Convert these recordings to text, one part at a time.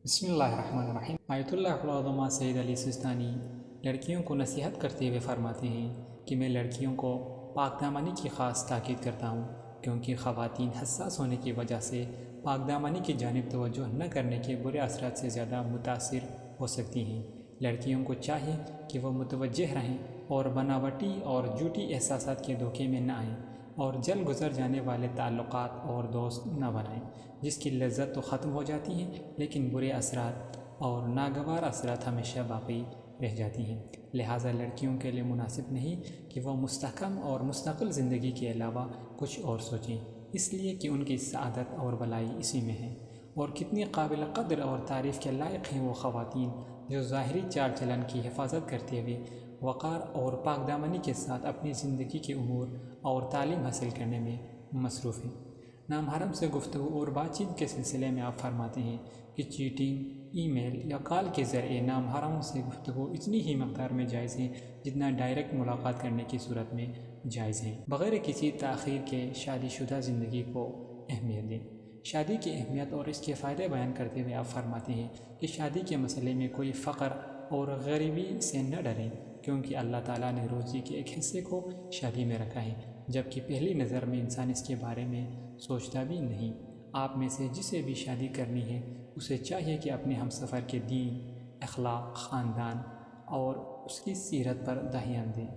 بسم اللہ الرحمن الرحیم۔ آیت اللہ علامہ سید علی سیستانی لڑکیوں کو نصیحت کرتے ہوئے فرماتے ہیں کہ میں لڑکیوں کو پاک دامنی کی خاص تاکید کرتا ہوں، کیونکہ خواتین حساس ہونے کی وجہ سے پاک دامنی کی جانب توجہ نہ کرنے کے برے اثرات سے زیادہ متاثر ہو سکتی ہیں۔ لڑکیوں کو چاہیے کہ وہ متوجہ رہیں اور بناوٹی اور جھوٹی احساسات کے دھوکے میں نہ آئیں، اور جل گزر جانے والے تعلقات اور دوست نہ بنائیں جس کی لذت تو ختم ہو جاتی ہے لیکن برے اثرات اور ناگوار اثرات ہمیشہ باقی رہ جاتی ہیں۔ لہٰذا لڑکیوں کے لیے مناسب نہیں کہ وہ مستحکم اور مستقل زندگی کے علاوہ کچھ اور سوچیں، اس لیے کہ ان کی سعادت اور بھلائی اسی میں ہے۔ اور کتنی قابل قدر اور تعریف کے لائق ہیں وہ خواتین جو ظاہری چال چلن کی حفاظت کرتے ہوئے وقار اور پاک دامنی کے ساتھ اپنی زندگی کے امور اور تعلیم حاصل کرنے میں مصروف ہیں۔ نامحرم سے گفتگو اور بات چیت کے سلسلے میں آپ فرماتے ہیں کہ چیٹنگ، ای میل یا کال کے ذریعے نامحرموں سے گفتگو اتنی ہی مقدار میں جائز ہے جتنا ڈائریکٹ ملاقات کرنے کی صورت میں جائز ہے۔ بغیر کسی تاخیر کے شادی شدہ زندگی کو اہمیت دیں۔ شادی کی اہمیت اور اس کے فائدے بیان کرتے ہوئے آپ فرماتے ہیں کہ شادی کے مسئلے میں کوئی فقر اور غریبی سے نہ ڈریں، کیونکہ اللہ تعالیٰ نے روزی کے ایک حصے کو شادی میں رکھا ہے، جبکہ پہلی نظر میں انسان اس کے بارے میں سوچتا بھی نہیں۔ آپ میں سے جسے بھی شادی کرنی ہے اسے چاہیے کہ اپنے ہمسفر کے دین، اخلاق، خاندان اور اس کی سیرت پر دھیان دیں۔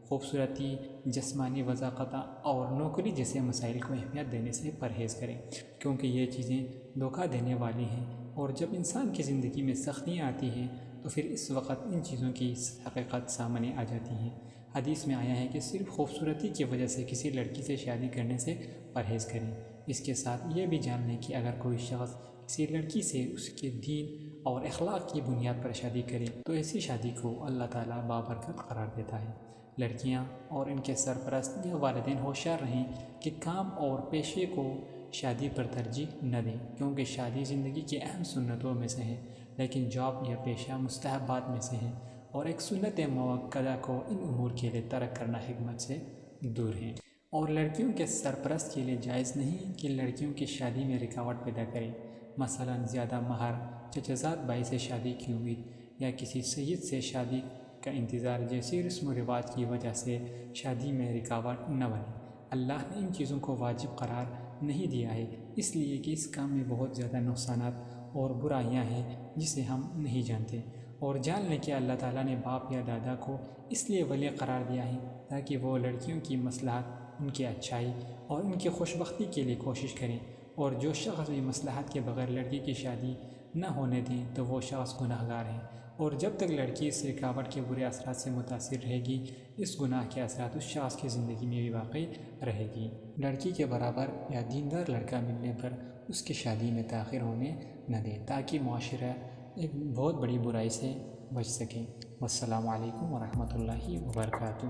خوبصورتی، جسمانی وضاقت اور نوکری جیسے مسائل کو اہمیت دینے سے پرہیز کریں، کیونکہ یہ چیزیں دھوکہ دینے والی ہیں، اور جب انسان کی زندگی میں سختیاں آتی ہیں تو پھر اس وقت ان چیزوں کی حقیقت سامنے آ جاتی ہیں۔ حدیث میں آیا ہے کہ صرف خوبصورتی کی وجہ سے کسی لڑکی سے شادی کرنے سے پرہیز کریں۔ اس کے ساتھ یہ بھی جان لیں کہ اگر کوئی شخص کسی لڑکی سے اس کے دین اور اخلاق کی بنیاد پر شادی کرے تو ایسی شادی کو اللہ تعالیٰ بابرکت قرار دیتا ہے۔ لڑکیاں اور ان کے سرپرست یا والدین ہوشیار رہیں کہ کام اور پیشے کو شادی پر ترجیح نہ دیں، کیونکہ شادی زندگی کی اہم سنتوں میں سے ہے، لیکن جاب یا پیشہ مستحبات میں سے ہے، اور ایک سنت موقدہ کو ان امور کے لیے ترک کرنا حکمت سے دور ہے۔ اور لڑکیوں کے سرپرست کے لیے جائز نہیں کہ لڑکیوں کی شادی میں رکاوٹ پیدا کرے، مثلا زیادہ مہر، چچزاد بھائی سے شادی کی امید یا کسی سید سے شادی کا انتظار جیسی رسم و رواج کی وجہ سے شادی میں رکاوٹ نہ بنے۔ اللہ نے ان چیزوں کو واجب قرار نہیں دیا ہے، اس لیے کہ اس کام میں بہت زیادہ نقصانات اور برائیاں ہیں جسے ہم نہیں جانتے۔ اور جان لیں کہ اللہ تعالیٰ نے باپ یا دادا کو اس لیے ولی قرار دیا ہے تاکہ وہ لڑکیوں کی مصلحت، ان کی اچھائی اور ان کی خوشبختی کے لیے کوشش کریں، اور جو شخص بھی مصلحت کے بغیر لڑکی کی شادی نہ ہونے دیں تو وہ شخص گناہ گار ہے، اور جب تک لڑکی اس رکاوٹ کے برے اثرات سے متاثر رہے گی اس گناہ کے اثرات اس شخص کی زندگی میں بھی باقی رہے گی۔ لڑکی کے برابر یا دیندار لڑکا ملنے پر اس کی شادی میں تاخیر ہونے نہ دیں تاکہ معاشرہ ایک بہت بڑی برائی سے بچ سکے۔ والسلام علیکم ورحمۃ اللہ وبرکاتہ۔